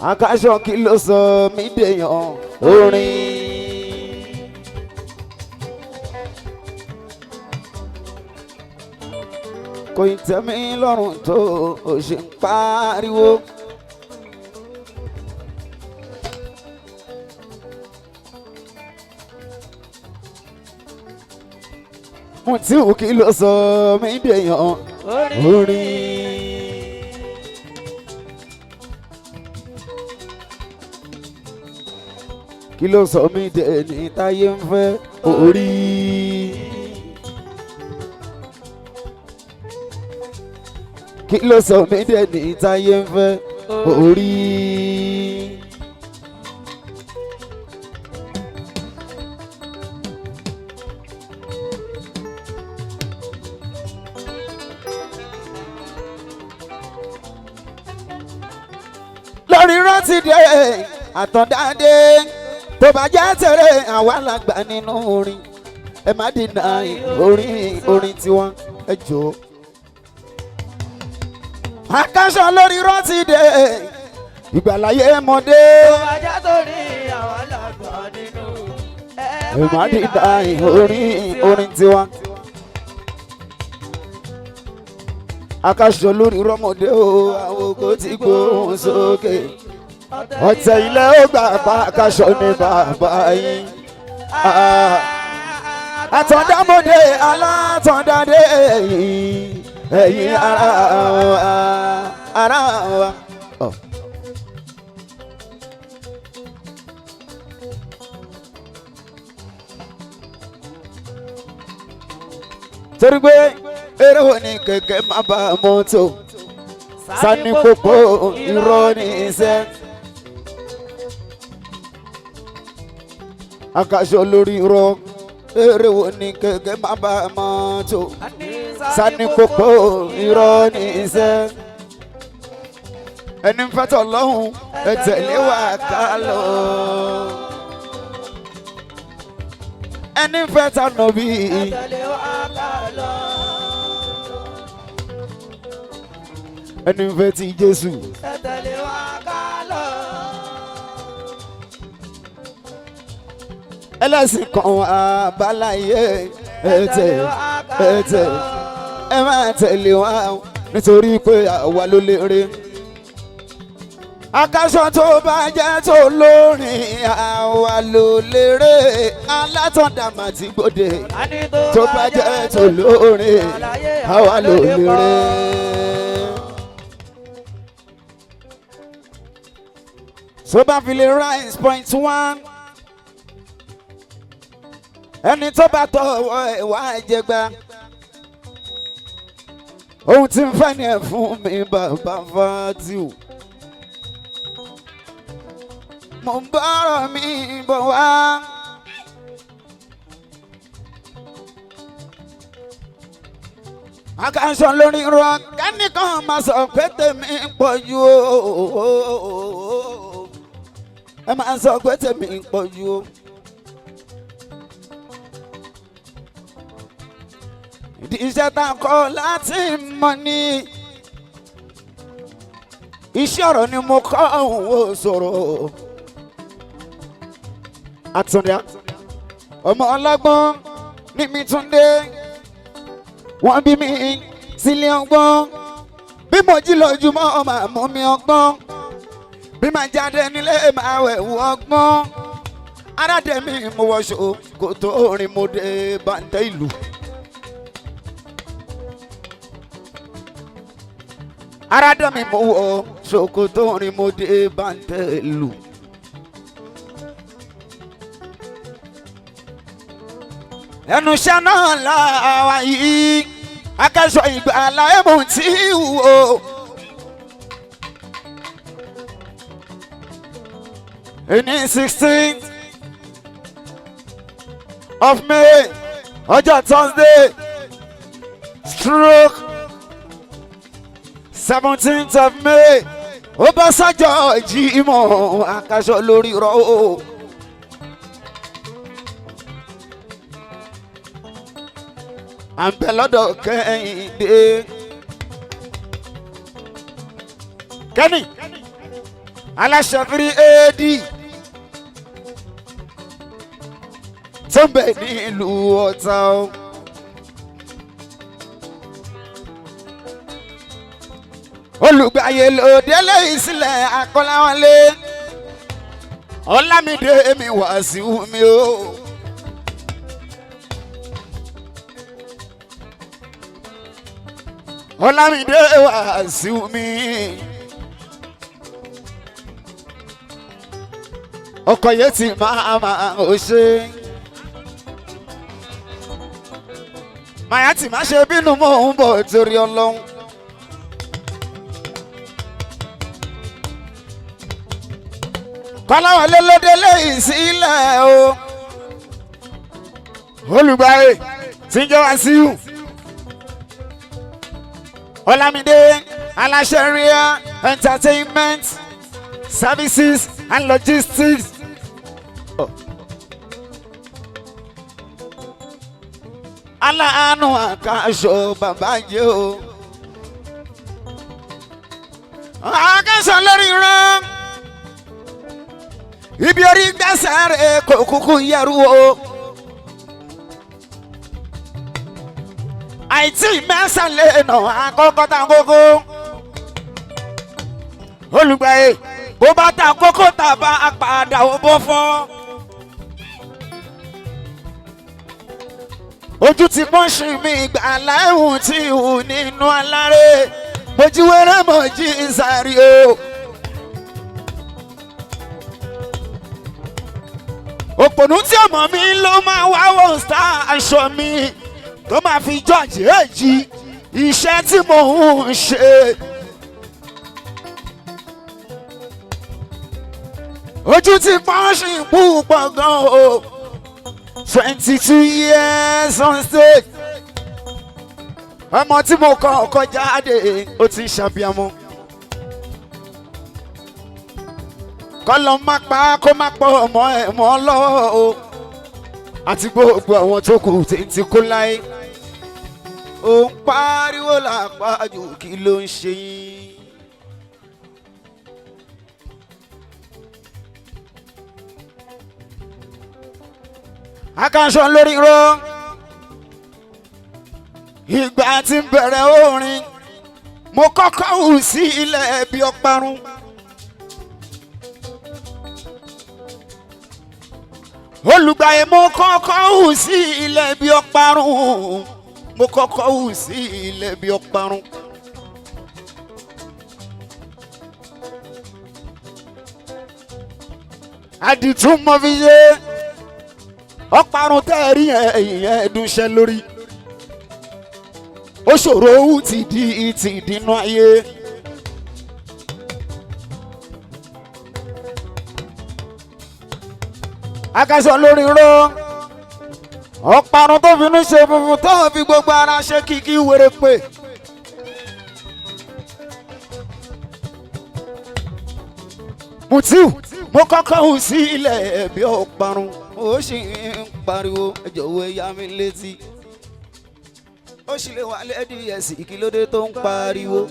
Akasho kí ló sọ mí dèèyàn orin. Kò ì tẹ́ mi lọ́rùn tó o ṣe ń pariwo. Mo tí ò kí ló sọ mí dèèyàn orin. Kí ló sọ mí dẹni táyé ń fẹ́ orí. Kí ló sọ mí dẹni táyé ń fẹ́ orí. Lórí rántí dé àtọ̀dáde. Tó bá jẹ́ tẹ̀rẹ̀ àwa làgbà nínú orin ẹ má dènà orin tiwọn ẹ jọ̀ọ́. Akasho lórí rántí dé ìgbàláyé mọ́dé. Tó bá jẹ́ torí àwa làgbà nínú ẹ má dènà orin tiwọn. Akasho lórí rọ́mọdé o àwọn kò tí gbóhùn sókè. Ọ̀tẹ̀ ilé ó gbà pa Akasho ní bàbá yín. Àtọ̀dámọ́dé alátọ̀dádé ẹ̀yin ara wa. Torí pé eré wo ni kẹ̀kẹ́ má bá mọ́tò sani popo irọ́ ní iṣẹ́. Akasho lórí irọ́ eré wo ni kẹ̀kẹ́ má bá mọ́tò sani popo irọ́ ní iṣẹ́. Ẹni ń fẹ́tọ̀ lọ́hùn ẹ tẹ̀lé wa ká lọ. Ẹni ń fẹ́tọ̀ nọ̀bí ẹ tẹ̀lé wa ká lọ. Ẹni ń fẹ́ ti Jésù Ẹ tẹ̀lé wa ká lọ. ẹlẹ́sìn kan àbáláyé ẹ máa tẹ̀lé wa nítorí pé àwa ló lérè. Akasho tó bá jẹ́ tó lórin àwa ló lérè. Alátọ̀dàmà ti gbòde tó bá jẹ́ tó lórin àwa ló lérè. So bá fi lè rise point one. Ẹni tó bá tọwọ́ ẹ̀ wá jẹgba. Ohun tí ń fẹ́ ni ẹ̀ fún mi bàbá Fatiu. Mo ń bọ́rọ̀ mi bọ̀ wá. Akasho lórí irọ́ kẹ́nìkan máa sọ pé tèmi ń pọ̀ jù o. Ẹ máa sọ pé tèmi ń pọ̀ jù o. Ìdí iṣẹ́ tá a kọ́ láti mọ̀ ni. Iṣẹ́ ọ̀rọ̀ ni mo kọ́ òun ò sọ̀rọ̀. Àtúndá ọmọ ọlọ́gbọ́n ní mi Túndé. Wọ́n bí mi sílé ọgbọ́n. Bí mo jí lójúmọ́ ọmọ àmú mi ọgbọ́n. Bí máa jáde nílé máa wẹ̀wù ọgbọ́n. Aládé mi mo wọṣọ kò tó orin mo dé bàǹtẹ́ ìlú. Aládé mi mo wọ ṣòkòtò orin mo dé bàǹtẹ́ ìlú. Ẹnu iṣẹ́ náà làwa yìí Akasho ìgbàlá ẹ̀mú tí wò. Ní 16th of May ọjọ́ Thursday stroke 17th of May ó bá sájọ Jímọ̀ Akasho lórí rọ o. à ń bẹ lọ́dọ̀ Kẹ́hìndé kẹ́ni aláṣẹ 3AD tó ń bẹ nílùú Ọ̀tà o. olùgbàyè lòdélé ìsìlẹ̀ Akọ́láwọlé Ọlámídé mi Wàsíù mi o. Ọlámídé Wàsíù mi. ọkọ̀ yẹn ti máa ò ṣe. màyà tí má ṣe bínú mò ń bọ̀ torí Ọlọ́run. Kọ́láwọlé lódélé ìsílẹ̀ o. olùgbàyè tí ń jẹ́ Wàsíù. Ọlámídé aláṣẹ ria entertainment services and logistics. aláàánú Akasho bàbá jẹ́ o. Akasho lórí rán. ibi orí gbẹ́sẹ̀ rẹ̀ kò kúkú yẹrù o. àìtí mẹ́sàn-án nà àkọ́kọ́ ta kókó. olùgbàyè bó bá ta kókó tàbá apàdà ó bọ́ fọ́. ojú ti pọ́n ṣì mí gbà láìhùn tí ìhù nínú aláré. mojú wẹ́rẹ́ mọ̀jí ìsàrí o. òpònú tí ọmọ mi ló máa wá wò star aṣọ mi tó máa fi jọ́ọ̀jì èjì iṣẹ́ tí mò ń ṣe. ojú ti pọ́ńṣì púpọ̀ gan o 22 years on stage. ọmọ tí mo kọ́ ọkọ jáde ó ti ṣàbíamọ. kọ́lọ́ má pa kó má pọ̀ ọmọ ẹ̀ mọ́ lọ́wọ́ o. àti gbogbo àwọn tó kù tí kó láyé. ó ń pariwo làpájù kí ló ń ṣe yín. Akasho lórí rọ. ìgbà tí ń bẹ̀rẹ̀ orin mo kọ́kọ́ hù sí ilẹ̀ bí ọparun. olùgbàyè mo kọ́kọ́ hù sí ilẹ̀ bí ọparun. mo kọ́kọ́ hù sí ilẹ̀ bí ọparun. àdìtú mọ fi ṣe ọparun tẹ́ ẹ rí ẹ̀yìn ẹ̀dúnṣẹ́ lórí. ó ṣòro owó ti dínú ayé. Akasho lórí rọ. ọparun tó finú ṣe funfun tó fi gbogbo ara ṣe kìkì wèrè pé. Mutiu mo kọ́kọ́ hù sí ilẹ̀ ẹ̀bí ọparun. ó sì ń pariwo ẹ jọ̀wọ́ ẹ yá mi létí. ó sì lè wà lẹ́díyẹsì kí ló dé tó ń pariwo.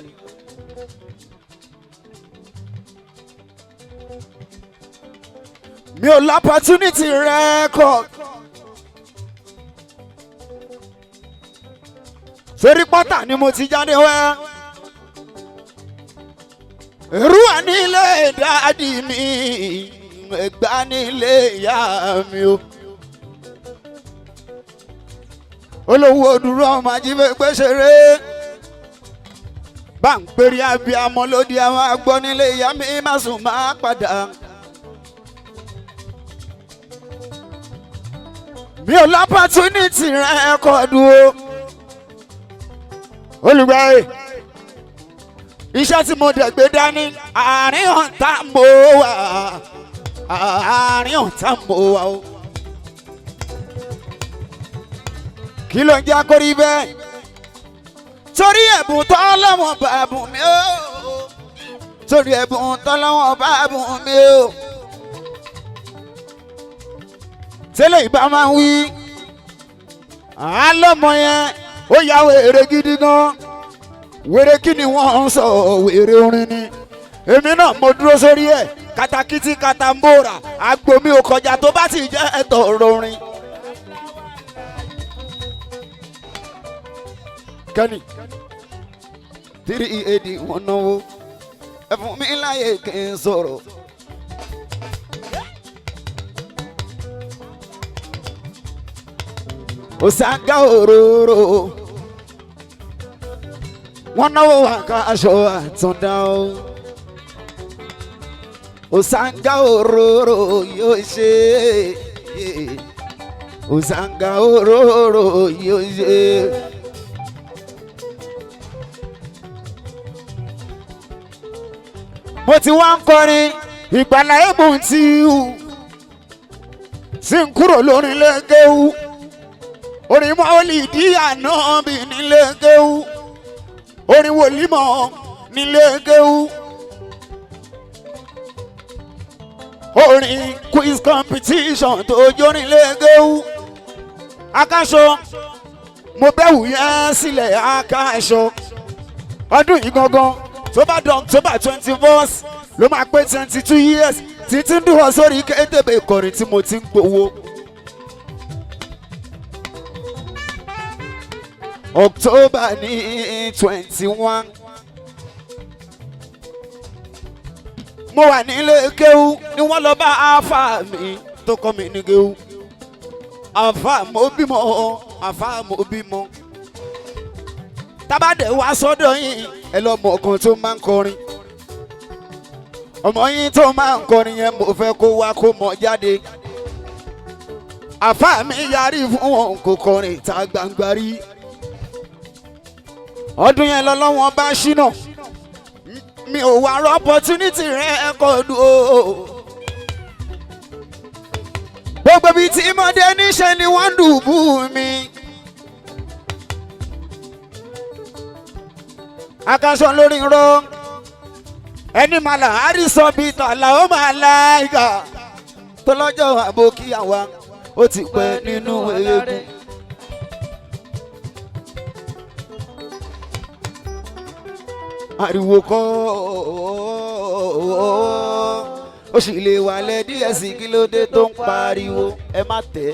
mi ò l'opportunity record. torí pọ́tà ni mo ti jáde wá. èrú wà nílé dáàdì mi ẹ̀gbá nílé ìyá mi o. olówó dúró ọmọ ajífẹ́ gbèsèré. bá ń pèrè abiyamọ lóde àwọn agbọ́ nílé ìyá mi má sùn má padà. mi ò l'opportunity record o. olùgbàyè iṣẹ́ tí mo dẹ̀ gbé dání àárín ọ̀tá mo wà. àárín ọ̀tá mo wà o. kí ló ń jẹ́ akórí bẹ́ẹ̀? torí ẹ̀bùn tó lọ́wọ́ bàbùn mi o. torí ẹ̀bùn tọ́lọ́wọ́n bá bùn mi o. tẹ́lẹ̀ ìbá máa ń wí àlọ́mọ yẹn ó ya wèrè gidi gan. wèrè kí ni wọ́n ń sọ wèrè orin ni. èmi náà mo dúró sórí ẹ̀ katakiti katambora agbo mi ò kọjá tó bá ti jẹ́ ẹ̀tọ́ orin. kẹ́ni 3 AD wọn náwó ẹ fún mi láyè kí n sọ̀rọ̀. Òsàngá òróró wọn náwó Akasho àtúndá o. Òsàngá òróró yóò ṣe Òsàngá òróró yóò ṣe. mo ti wá ń kọrin ìgbàlá ẹ̀bùn tí ù sí ń kúrò lórí lẹ́gẹ̀ẹ́wù orin mọ́lìdí ànábì nílé gẹ́wù orin wòlímọ̀ nílé gẹ́wù orin quiz competition tó jórin lé gẹ́wù. Akasho mo bẹ̀wù yẹn sílẹ̀ Akasho ọdún yìí gangan tó bá dán October 21st ló máa pé 22 years títí ń dúró sórí kétébe ìkọrin tí mo ti ń gbowó. October ní 21 mo wà nílé kéwú ni wọ́n lọ bá àáfà mi tó kọ́ mi ní kéwú. àáfà mo bímọ tábàdé wá sọ́dọ̀ yín ẹ lọ mọ ọkàn tó máa ń kọrin. ọmọ yín tó máa ń kọrin yẹn mo fẹ́ kó wá kó mọ jáde. àáfà mi yarí fún wọn kò kọrin ìta gbangba rí. ọdún yẹn lọ́lọ́wọ́n bá ṣínà mi ò wá rọ opportunity rẹ́kọ̀dù o. gbogbo bíi tí mo dé níṣẹ́ ni wọ́n dùbú mi. Akasho lórí rọ ẹni màlà àrísọ bíi tàlà ó máa láìka tó lọ́jọ́ àbókíyàwó ó ti pẹ́ nínú eégún. ariwo kọ́ ó sì lè wà lẹ́ díẹ̀ sí kí ló dé tó ń pariwo ẹ má tẹ̀.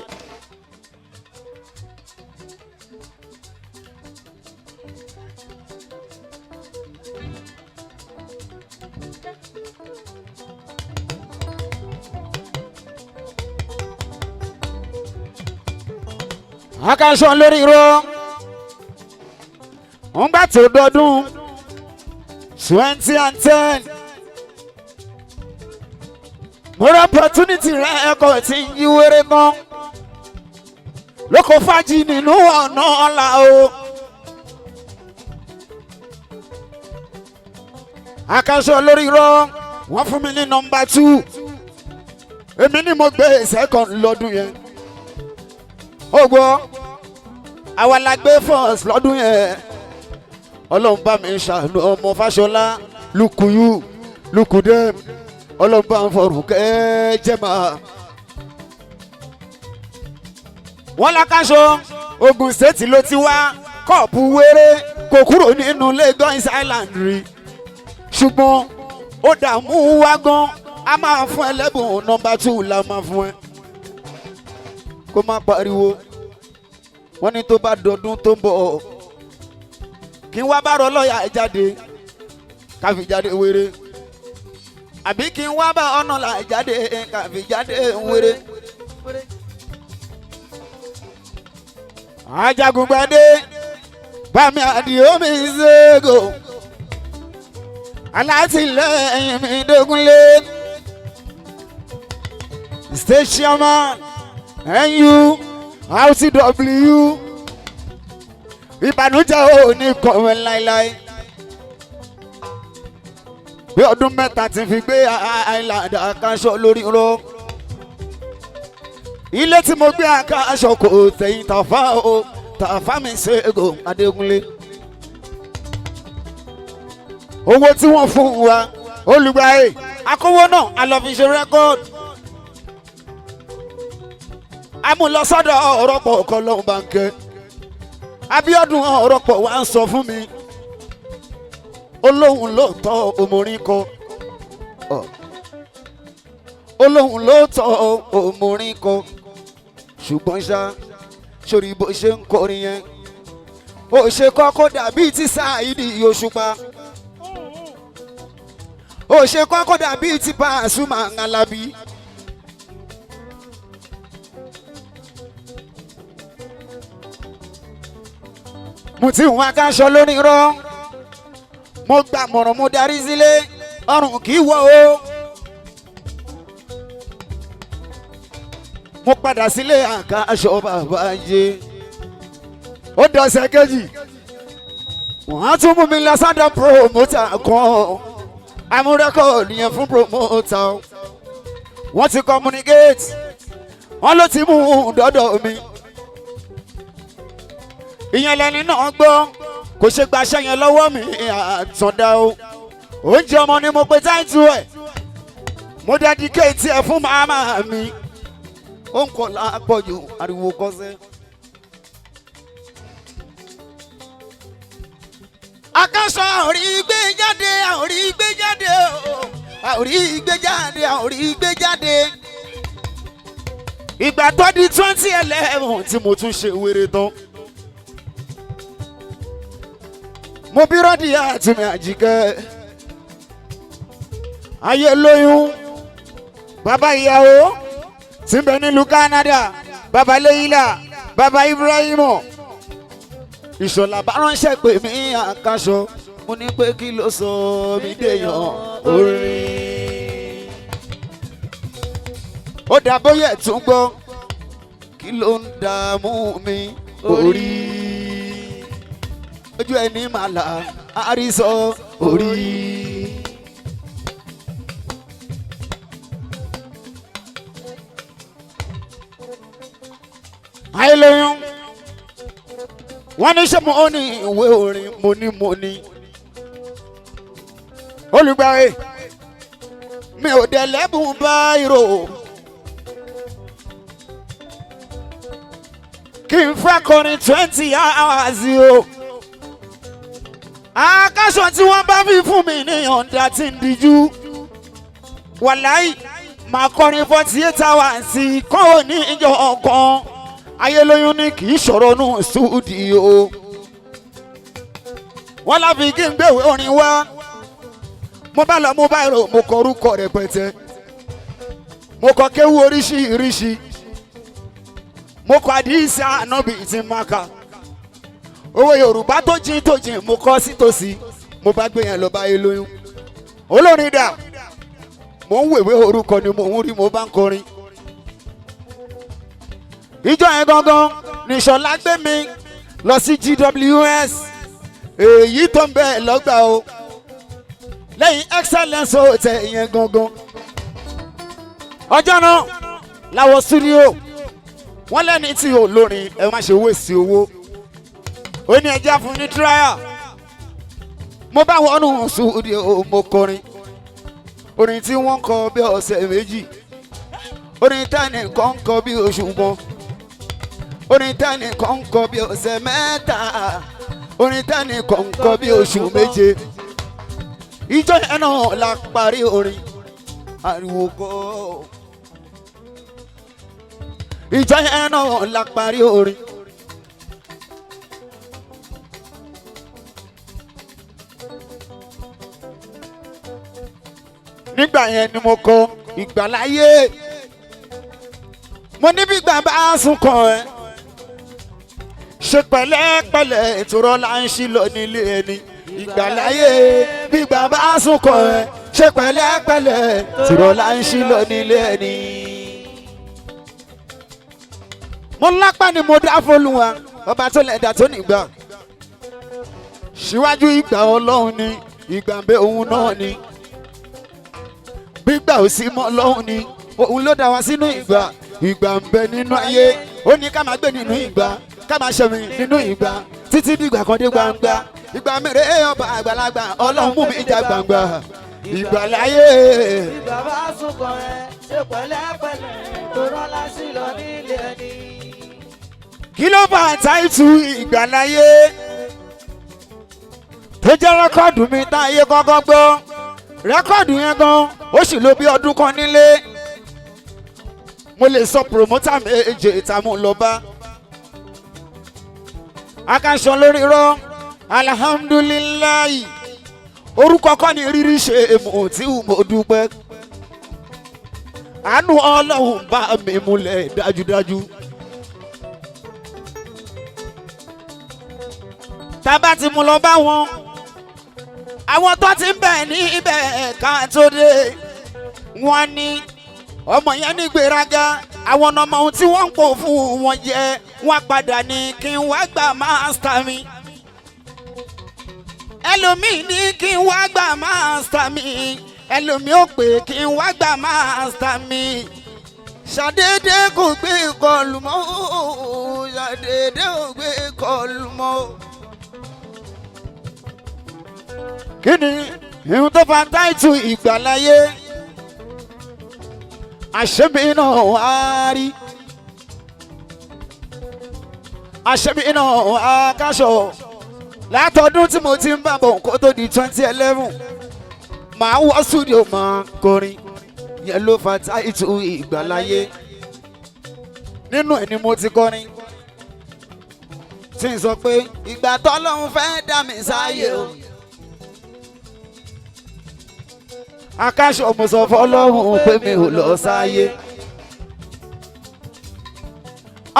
Akasho lórí irọ́ wọ́n gbà tó dọdún 2010 mo rí opportunity rẹ ẹkọ tí ń yí wéré gan lóko fàájì nínú ọ̀nà ọ̀la o. Akasho lórí irọ́ wọ́n fún mi ní nọ́mbà 2 èmi ni mo gbé second lọ́dún yẹn. ó gbọ́ àwa la gbé first lọ́dún yẹn. Ọlọ́run bá mi ṣàánú ọmọ Fáṣọlá lukuyu lukudem Ọlọ́run bá ń fọrùn kẹ́ẹ́jẹ́mà. wọ́n l'Akasho Ogun State ló ti wá kọ́ọ̀pù wéré kò kúrò nínú Lagos Island rí ṣùgbọ́n ó dààmú wá gan. a máa fún ẹ lẹ́bùn nọ́mbà 2 la máa fún ẹ kó má pariwo. wọ́n ní tó bá dọdún tó ń bọ̀ kí n wá bá rọ lọ́ọ̀yà ẹ jáde káfí jáde wéré àbí kí n wá bá ọ̀nà là jáde káfí jáde wéré. Ajagungbadé bámi àdìo mi ṣègò alátìlẹ́yìn mi dógúnlé state chairman NU RCW ìbànújẹ́ ò ní kọ̀wé láíláí bí ọdún mẹ́ta ti fi gbé Island Akasho lórí rọ ilé tí mo gbé Akasho kò tẹ̀yìn Tàfá o Tàfá mi ṣègò Adégúnlé owó tí wọ́n fún wa olùgbàyè akówó náà a lọ fi ṣe rẹ́kọ́d amúlọsọ́dọ̀ ọ̀rọ̀pọ̀ ọkọ̀ lọ́hùn bánkẹ́ Abíọ́dún ọ̀rọ̀pọ̀ wá ń sọ fún mi olóhùn lóòótọ́ òmòrin kọ olóhùn lóòótọ́ òmòrin kọ ṣùgbọ́n ṣá sórí bó ṣe ń kọrin yẹn ó ṣe kọ́kọ́ dàbí ti Sáìdì Òṣùpá ó ṣe kọ́kọ́ dàbí ti Pasuma Alábí. mo ti ń wá Akasho lórí rọ mo gbà mọ̀ràn mo darí sílé ọrùn kì í wọ̀ o. mo padà sílé Akasho bàbá yé ó dọ̀sẹ̀ kejì wọ́n á tún mú mi lọ sọ́dọ̀ promoter kan amúrẹ́kọ̀ọ́ nìyẹn fún promoter wọ́n ti communicate wọ́n ló ti mú un dọ́dọ̀ mi ìyẹn lẹni náà gbọ́ kò ṣe gbaṣẹ́ yẹn lọ́wọ́ mi àtàndá o oúnjẹ ọmọ ni mo pe táìtù ẹ̀ mo dedicate ẹ̀ fún màmá mi ó ń kọ́ lápọ̀jù ariwo kọ́sẹ́. Akasho àórí gbé jáde àórí gbé jáde àórí gbé jáde àórí gbé jáde ìgbà tó di 2011 tí mo tún ṣe wéré tán mo bí rọ́ọ̀dì àtúnmí Àjíkẹ́ ayé lóyún bàbá ìyàwó tí ń bẹ nílùú Canada bàbá Léyìlá bàbá Ibrahimu Ìṣọ̀lá bá ránṣẹ́ pè mí Akasho mo ní pé kí ló sọ mí dèèyàn orin ó dà bóyá tún gbọ́ kí ló ń dààmú mi orí ojú ẹni màlà àrísọ orí. àìlóyún wọ́n ní ṣé mo ní ìwé orin mo ní olùgbàwé mi ò dẹ̀ lẹ́bùn báírò kí n fẹ́ kọrin 20 hours o Akasho tí wọ́n bá fi fún mi ní ọ̀ǹda tí ń dijú wàláì máa kọrin 48 hours kọ́ ò ní ìjọ ọ̀kan ayélóyún ní kì í ṣòro nù stúdíò wọ́n láfi kí n gbéwé orin wá mo bá lọ mú báyìí mo kọ orúkọ rẹpẹtẹ mo kọ kéwú oríṣiríṣi mo kọ àdìsí ànábì tí maka owó Yorùbá tó jìn mo kọ sítòsí mo bá gbé yẹn lọ bá ayélóyún olórin dà mo ń wèwé orúkọ ni mo ń rí mo bá ń kọrin ìjọ yẹn gangan ní Ìṣọ̀lá gbé mi lọ sí GWS èyí tó ń bẹ lọ́gbà o lẹ́yìn excellence hotel yẹn gangan ọjọ́ náà láwọ studio wọ́n lẹ́ni tí olórin ẹ má ṣe wéṣì owó ó ní ẹjẹ́ fún ní trial mo bá wọnú studio mo kọrin orin tí wọ́n kọ bí ọ̀sẹ̀ méjì orin tani kan kọ bí oṣù kan orin tani kan kọ bí ọ̀sẹ̀ mẹ́ta orin tani kan kọ bí oṣù méje ìjọ yẹn náà la parí orin ariwo kọ ìjọ yẹn náà la parí orin. nígbà yẹn ni mo kọ ìgbàláyé mo ní bí gbàgbà sùn kàn ẹ́ ṣe pẹ̀lẹ́pẹ̀lẹ́ ìtura là ń ṣí lọ nílé ẹni ìgbàláyé bí gbàgbà sùn kàn ẹ́ ṣe pẹ̀lẹ́pẹ̀lẹ́ ìtura là ń ṣí lọ nílé ẹni. mo lápá ni mo dá f'Olúwa ọba tó lẹ̀dá tó nígbà síwájú ìgbà Ọlọ́run ni ìgbà ń bẹ òun náà ni gbígbà ò sí mọ́ Ọlọ́run ni òun ló dá wa sínú ìgbà ìgbà ń bẹ nínú ayé ó ní ká máa gbé nínú ìgbà ká máa ṣẹ̀mí nínú ìgbà títí dìgbà kan dé gbangba ìgbà mèrè ọba àgbàlagbà Ọlọ́run mú mi jà gbangba ìgbàláyé. ìgbà bá sunkàn ẹ ṣe pẹ̀lẹ́pẹ̀lẹ́ tó rọ́lá sí lọ nílé ẹni. Kí ló bá táìtù ìgbàláyé tó jẹ́ rẹ́kọ̀dù mi táyé kọ́kọ́ gbọ́ rẹ́kọ̀dù yẹn gan ó sì lò bí ọdún kan nílé mo lè sọ promoter méje ìtààmú lọ bá Akasho lórí rọ alhamdulilayi orúkọ kọ́ ni rírí ṣe èmọ̀ tí mo dúpẹ́ àánú Ọlọ́run bá mi múlẹ̀ dájúdájú. tábà tí mo lọ bá wọn àwọn tó ti ń bẹ̀ ní ibẹ̀ ká tó dé wọn ní ọmọ yẹn ní gbéraga àwọn ọmọ ohun tí wọ́n ń pò fún wọn jẹ wọn padà ní kí n wá gbà mástà mi ẹlòmíì ní kí n wá gbà mástà mi ẹlòmíì ò pé kí n wá gbà mástà mi ṣàdédé kò gbé kọlù mọ́ ṣàdédé kò gbé kọlù mọ́. Kí ni ìhun tó fa táìtù ìgbàláyé àṣẹ́mi náà wá rí àṣẹ́mi náà Akasho látọdún tí mo ti ń bàbọ̀ kó tó di 2011 màá wọ studio máa kọrin yẹn ló fa táìtù ìgbàláyé nínú ẹ̀ ni mo ti kọrin tí n sọ pé ìgbà tọ́lọ́run fẹ́ dá mi sáyé o. Akasho mo sọ fọ́lọ́run pé mi ò lọ sáyé.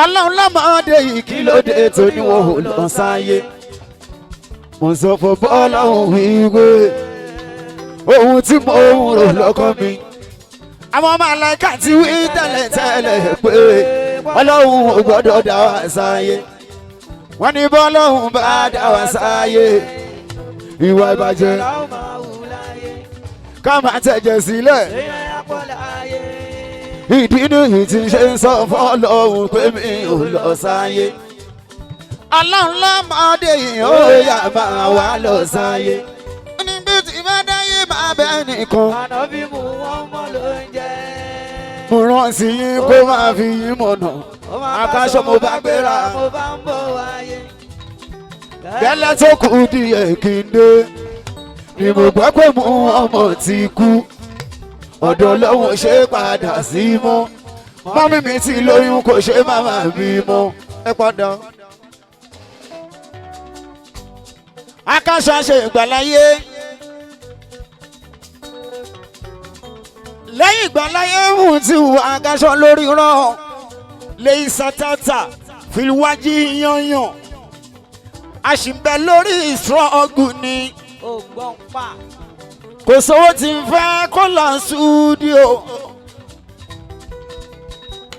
Ọlọ́run lọ́mọdé yìí kí ló dé tó ní wọn ò lọ sáyé. Mo sọ fún bọ́lọ́run wíwé ohun tí mo ń rò lọ́kàn mi. Àwọn màláíkà ti wí tẹ́lẹ̀tẹ́lẹ̀ pé Ọlọ́run ò gbọ́dọ̀ dá wa sáyé. Wọ́n ní bọ́lọ́run bá dá wa sáyé. Ìwà ìbàjẹ́ ká máa tẹ̀jẹ̀ sílẹ̀. Ìdí nìyí tí ṣe ń sọ fọ́lọ́run pé mi ò lọ sáyé. Ọlọ́run lọ́mọdé yìí ó yá máa wá lọ sáyé. Níbi tí bá dáyé máa bẹ́ẹ̀ nìkan. Ànábì mú wọn mọ́ ló ń jẹ́. Mo rán sí yín kó máa fi yín mọ̀nà. Akasho mo bá gbéra. Mo bá ń bọ̀ wáyé. Gẹ́lẹ́ tó kù díẹ̀ kí n dé. Ni mo gbọ́ pé mú ọmọ ti kú. Ọ̀dọ̀ Ọlọ́run ṣe padà sí mọ́. Mọ́mí mi ti lóyún kò ṣe máma bímọ. Ẹ padà. Akasho ṣe ìgbàláyé. Lẹ́yìn ìgbàláyé mú ti wù Akasho lórí rán. Lẹ́yìn sátátà fìwájú yanyan. A sì ń bẹ lórí ìṣọ́ọ̀gù ni. Kò sówó tí ń fẹ́ kó lọ studio.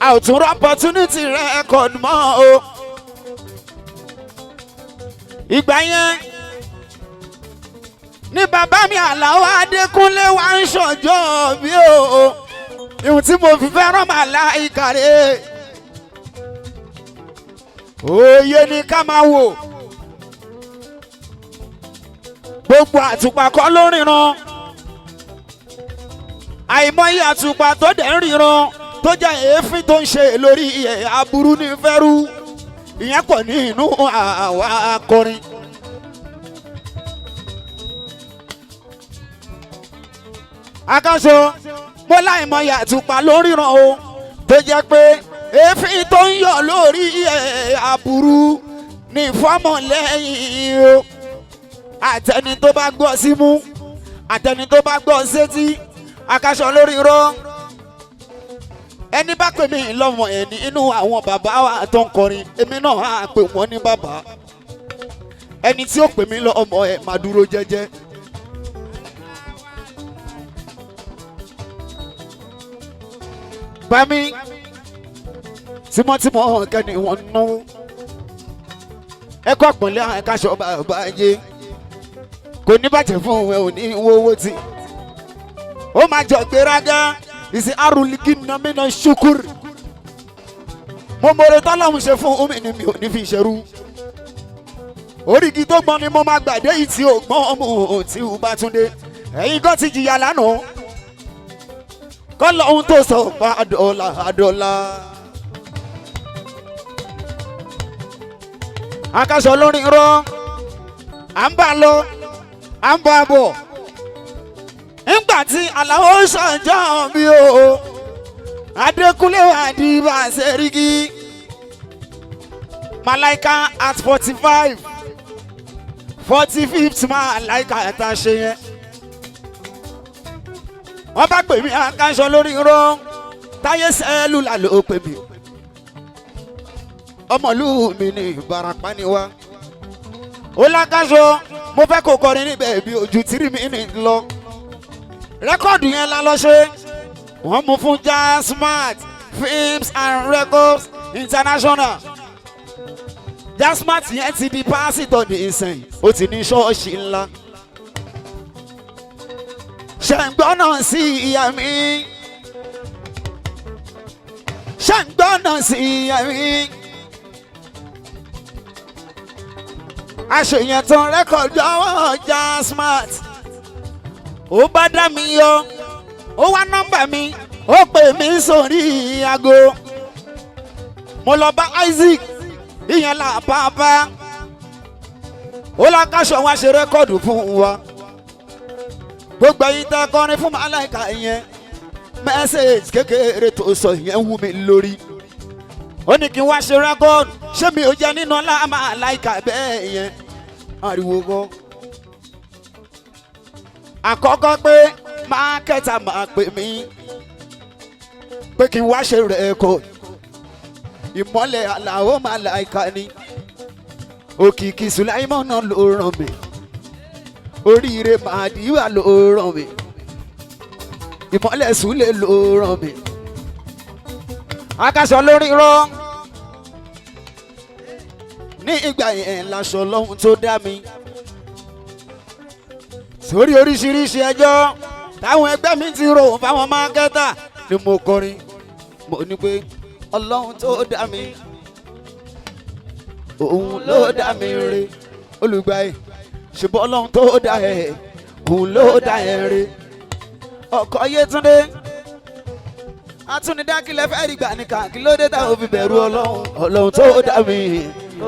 A ò tún rọ opportunity record mọ́ o. Ìgbà yẹn ní bàbá mi Àlàó Adékúnlé wá ń ṣọjọ́ bí o. Ìhun tí mo fi fẹ́ràn màláíkà rẹ̀. Òye ni ká máa wò. Gbogbo àtùpà kọ́ ló ríran. Àìmọye àtùpà tó dẹ̀ ń ríran tó jẹ́ èéfín tó ń ṣe lórí ẹ̀ aburú ní fẹ́rú. Ìyẹn pọ̀ ní inú àwa akọrin. Akasho mo láìmọye àtùpà ló ríran o tó jẹ́ pé èéfín tó ń yọ lórí ẹ̀ aburú ní fọ́mọ̀ lẹ́yìn o. Àtẹni tó bá gbọ́ símú àtẹni tó bá gbọ́ sétí Akasho lórí rọ. Ẹni bá pè mí lọ́mọ ẹ̀ ní inú àwọn bàbá wa tó ń kọrin èmi náà á pè wọ́n ní bàbá. Ẹni tí ó pè mí lọ́mọ ẹ̀ máa dúró jẹ́jẹ́. Bámi tímọ́tímọ́ kẹ́ni wọ́n náwó. Ẹ kọ́ àpọ̀nlé Akasho bàbá yé. Kò ní bàjẹ́ fún ẹ ò ní owó tí. Ó máa jọ gbéraga ìsìn arúlíkì nàmínà ṣukur. Mo mọ̀rẹ́ tọ́lọ́hún ṣe fún omi ni mi ò ní fi ṣerú. Orígi tó gbọ́n ni mo máa gbàdé yìí tí ò gbọ́n ọmọ tí ò bá tún dé. ẹ̀yin kan ti jìyà lánàá kọ́ lọ́hún tó sọ pa àdọ́là àdọ́là. Akasho lórí irọ́ à ń bá lọ à ń bá bọ̀ nígbà tí Àlàó ṣàjọ mi o Adékúnlé wà di bá a ṣe rí kí Malaika at 45 45th Malaika tá a ṣe yẹn wọ́n bá pè mí Akasho lórí irọ́ Táyé Sẹ́lúlà ló pè mí ọmọlú mi ní Ìbàràpá ni wá ó l'Akasho mo fẹ́ kó kọrin níbẹ̀ bí ojú 3 minutes lọ rẹ́kọ̀dù yẹn la lọ ṣe wọ́n mú fún Jasmart Films and Records International Jasmart yẹn ti di pásítọ̀ ní ìsìn ó ti ní ṣọ́ọ̀ṣì ńlá ṣàǹgbọ́nà sí ìyá mi ṣàǹgbọ́nà sí ìyá mi aṣèyàn tán rẹ́kọ̀dù àwọn Jasmart ó bá dá mi yọ ó wá nọ́mbà mi ó pè mí sórí aago mo lọ bá Isaac ìyẹn là bàbá ó l'Akasho wá ṣe rẹ́kọ̀dù fún wa gbogbo ẹ̀yin tẹ́ kọrin fún Malaika yẹn mẹ́sẹ̀gì kékeré tó sọ yẹn wú mi lórí ó ní kí n wá ṣe rẹ́kọ̀dù ṣé mi ò jẹ́ nínú ọlá Malaika bẹ́ẹ̀ yẹn ariwo gan àkọ́kọ́ pé mákẹ́tà máa pè mí pé kí n wá ṣe rẹ́kọ̀dù ìmọ́lẹ̀ Àlàó Malaika ni òkìkí Sùláìmọ́nà ló ràn mí oríire Màdíwà ló ràn mí ìmọ́lẹ̀ Súlè ló ràn mí Akasho lórí irọ́ ní ìgbà yẹn láṣọ lọ́hún tó dá mi sórí oríṣiríṣi ẹjọ́ táwọn ẹgbẹ́ mi ti rò fáwọn mákẹ́tà ni mo kọrin mo ní pé Ọlọ́run tó dá mi òun ló dá mi re olùgbàyè ṣùgbọ́n Ọlọ́run tó dá ẹ òun ló dá ẹ re ọkọ Yétúndé atúnidákìlẹ̀ fẹ́ rí gbà nìkan kí ló dé táwọn fi bẹ̀rù Ọlọ́run tó dá mi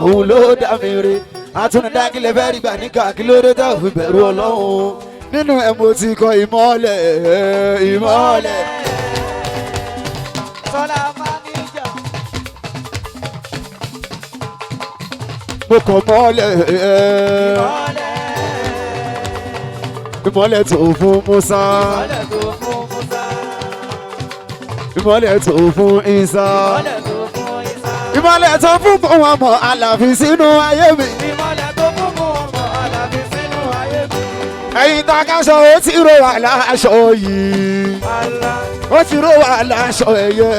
òun ló dá mi re atúnidákìlẹ̀ fẹ́ rí gbà nìkan kí ló dé táwọn fi bẹ̀rù Ọlọ́run nínú ẹ̀ mo ti kọ ìmọ́lẹ̀ ìmọ́lẹ̀. Sọlá Máníjà. Mo kọ mọ́lẹ̀ ìmọ́lẹ̀ tó fún Musa ìmọ́lẹ̀ tó fún Isa ìmọ́lẹ̀ tó fún Muhammad Aláàfin sínú ayé mi. Ìmọ́lẹ̀ tó fún Muhammad Aláàfin sínú ayé mi. Ẹ̀yin tá Akasho ó ti rò wà láṣọ yìí ó ti rò wà láṣọ ẹ̀yẹ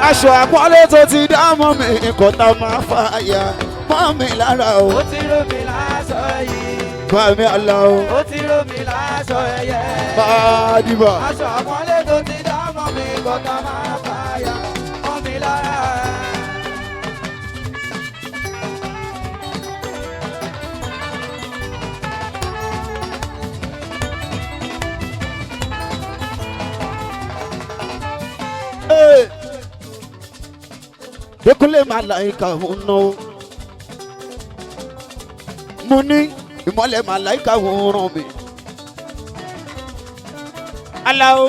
aṣọ àpọ́nlé tó ti dá mọ́ mi kò tá máa fàyà mọ́ mi lára o. Ó ti rò mí láṣọ yìí. Bá mi àlá o. Ó ti rò mí láṣọ ẹ̀yẹ. Bàdìbà. Aṣọ àpọ́nlé tó ti dá mọ́ mi kò tá máa fàyà mọ́ mi lára. Dékúnlé Màláìka ń ná o. Mo ní ìmọ́lẹ̀ Màláìka ń ràn mí. Aláwo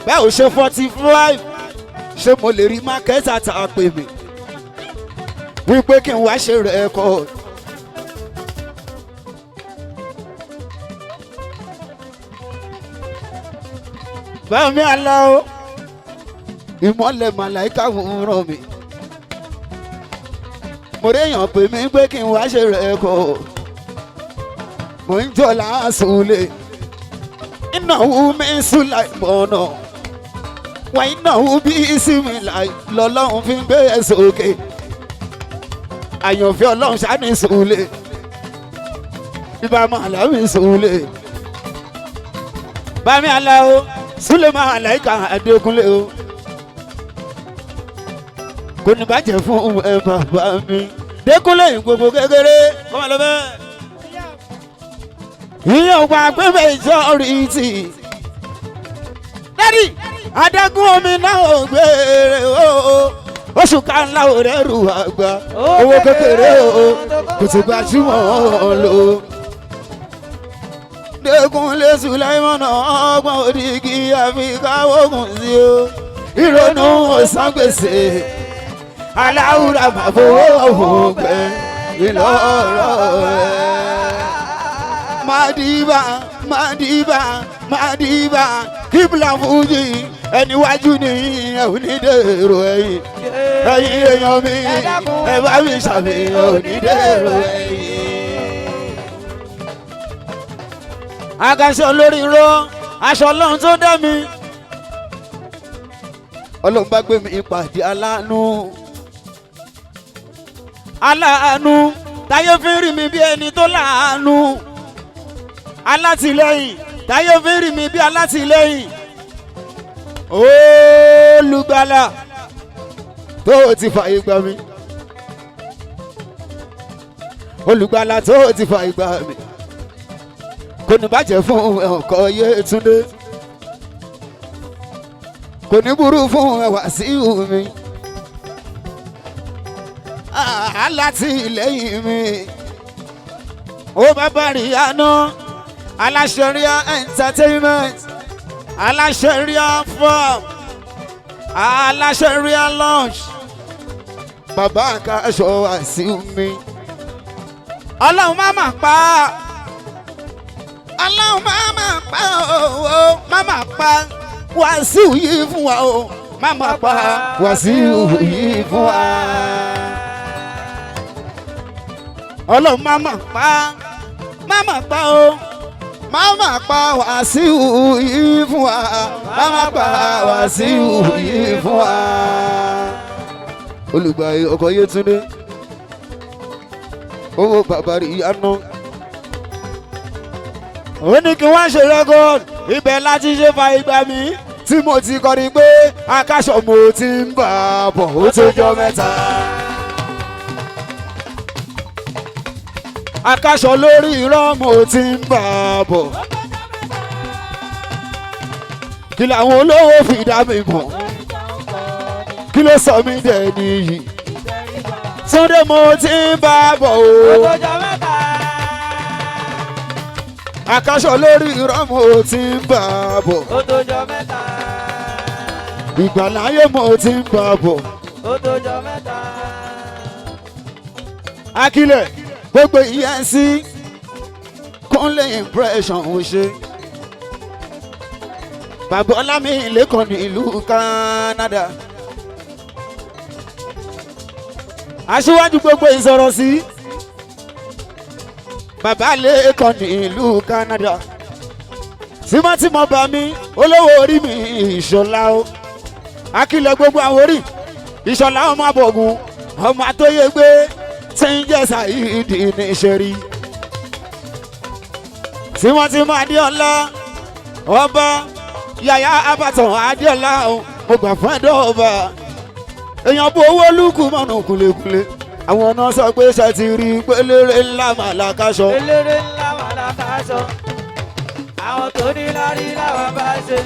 bẹ́ẹ̀ ò ṣe 45 ṣé mo lè rí mákẹ́tà tá a pè mí wípé kí n wá ṣe rẹ́kọ̀dù. Bẹ́ẹ̀ mi Aláwo ìmọ́lẹ̀ Màláìka ń ràn mí. Mo réyàn pè mí pé kí n wá ṣe rẹ́kọ̀dù. Mo ń jọ láàsùnlé ìnáwó mi Sùláìmọ́nà wà ìnáwó bí ìsinmi lọ́lọ́run fi ń gbé ẹ̀ sókè. Àyànfẹ́ Ọlọ́run ṣáni Súlè bíbá Màláwí Súlè bámi Aláwo Súlè Màláìka Adékúnlé o kò ní bàjẹ́ fún ẹ bàbá mi Dékúnlé gbogbo kékeré kọ́ máa lọ bẹ́ẹ̀. ìyẹn ò gbà pé majority. dádì adágún omi náà ò gbére o oṣù kanla ò rẹ́rù àgbà owó kékeré o kò ti gbajúmọ̀ lò. Dẹ́kunlé Sùláìmọ̀nà ọgbọ̀n òdìgí àfikà ogun sí o ìrònú ọ̀sángbèsè aláwùrà bàbówó ògbẹ́ ìlọ́rọ̀ rẹ̀. Màdìbà kíbla fújì ẹniwájú ni onídèrò ẹ̀yìn èèyàn mi ẹ bá mi ṣàfihàn onídèrò ẹ̀yìn. Akasho lórí ró aṣọ ọlọ́run tó dá mi. Ọlọ́run bá gbé mi pàdé aláàánú táyé fi rí mi bí ẹni tó láàánú, alátìlẹ́yìn táyé fi rí mi bí alátìlẹ́yìn, olùgbàlà tó ti fàyè gbà mí, olùgbàlà tó ti fàyè gbà mí. Kò ní bàjẹ́ fún ọkọ Yétúndé, kò ní burú fún Wàsíù mi, alátìlẹ́yìn mi. Ó bàbá Ríyáná aláṣẹ Ríyá entertainment, aláṣẹ Ríyá farm, aláṣẹ Ríyá lunch. Bàbá Akasho Wàsíù mi. Ọlọ́run má mà pa Ọlọ́run máma pa o máma pa Wàsíù yìí fún wa o máma pa Wàsíù yìí fún wa. Ọlọ́run máma pa o máma pa Wàsíù yìí fún wa máma pa Wàsíù yìí fún wa. Olùgbàyè ọkọ Yétúndé owó bàbá Ríyáná. Ó ní kí wọ́n ṣe rẹ́gọ́d ibẹ̀ láti ṣe fa ìgbà mi tí mo ti kọrin pé Akasho mo ti ń bà bọ̀ ó tó jọ mẹ́ta. Akasho lórí irọ́ mo ti ń bà bọ̀. Kí làwọn olówó fi dá mi mọ̀? Kí ló sọ mí dẹ̀ nìyí? Túndé mo ti ń bà bọ̀ o. Akasho lórí irọ́ mo ti ń bà bọ̀. Ó tó jọ mẹ́ta. Ìgbàláyé mo ti ń bà bọ̀. Ó tó jọ mẹ́ta. Akílẹ̀ gbogbo ENC Kúnlé impression ò ṣe. Bàbá Ọlámi Lẹ́kàn ní ìlú Canada. Aṣíwájú gbogbo ìsọ̀rọ̀ sí. Bàbá Lẹ́kàn ní ìlú Canada. Tímọ́tímọ́ bá mi olówó orí mi Ìṣọ̀lá o. Akílẹ̀ gbogbo àwọn orí Ìṣọ̀lá ọmọ Abọ̀gùn ọmọ Atóyégbé tí ń jẹ́ Sàídì ní ìṣerí. Tímọ́tímọ́ Adéọlá ọba Yàyà Abàtàn Adéọlá o mo gbà fún ẹ̀dọ́ ọba. Èèyàn bó owó lùkù mọ́nà kúlẹ̀kúlẹ̀. Àwọn náà sọ pé ṣe ti rí pé eléré ńlá mà l'Akasho. Eléré ńlá mà l'Akasho. Àwọn tó ní lárí làwọn bá ṣe.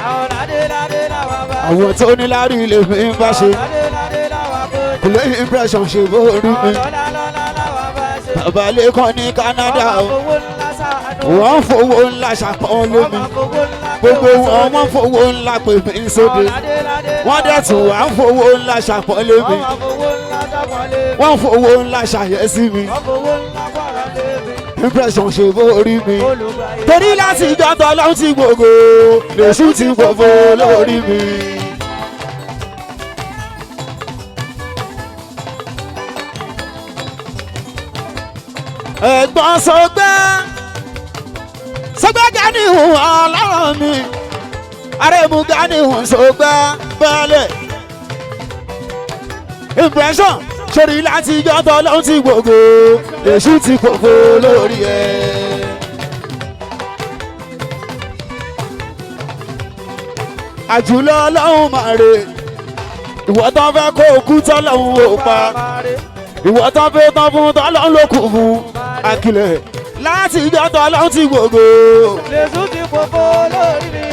Àwọn ládéládé làwọn bá ṣe. Àwọn tó ní lárí lè fi ń bá ṣe. Àwọn ládéládé làwọn bó ṣe. Kúnlé impression ṣe bó rí mi. Àwọn lọ́lá làwọn bá ṣe. Bàbá Lẹ́kàn ní Canada o. Wọ́n fowó Wọ́n fowó ńlá ṣàánú. ńlá ṣàpọ́n lómi. Wọ́n fowó ńlá Gbogbo wọn wọ́n fowó ńlá pè mí sóde. Wọ́n dẹ̀ tún wá ń fowó ńlá ṣàpọ́n lómi. Wọ́n fowó ńlá ṣàyẹ́sí mi. Impression ṣe bó rí mi. Torí láti ìjọba ọlọ́run ti gbogbo lèṣù ti gbogbo lórí mi. Ẹ̀gbọ́n Sọgbẹ́ Gani hùn ọlọ́run mi. Arẹ́mú Gani hùn Sọgbẹ́ bẹ́ẹ̀lẹ̀. Impression sórí láti ìjọba ọlọ́run ti gbogbo èṣù ti gbogbo lórí ẹ̀. Àjùlọ ọlọ́run máa rè ìwọ tán fẹ́ kó okú tọ́lọ́run ò pa ìwọ tán fẹ́ tán fún tọ́lọ́run ló kù fún Akílẹ̀ láti ìjọ tọ́lọ́ ti gbogbo. Jésù ti fòfò lórí mi.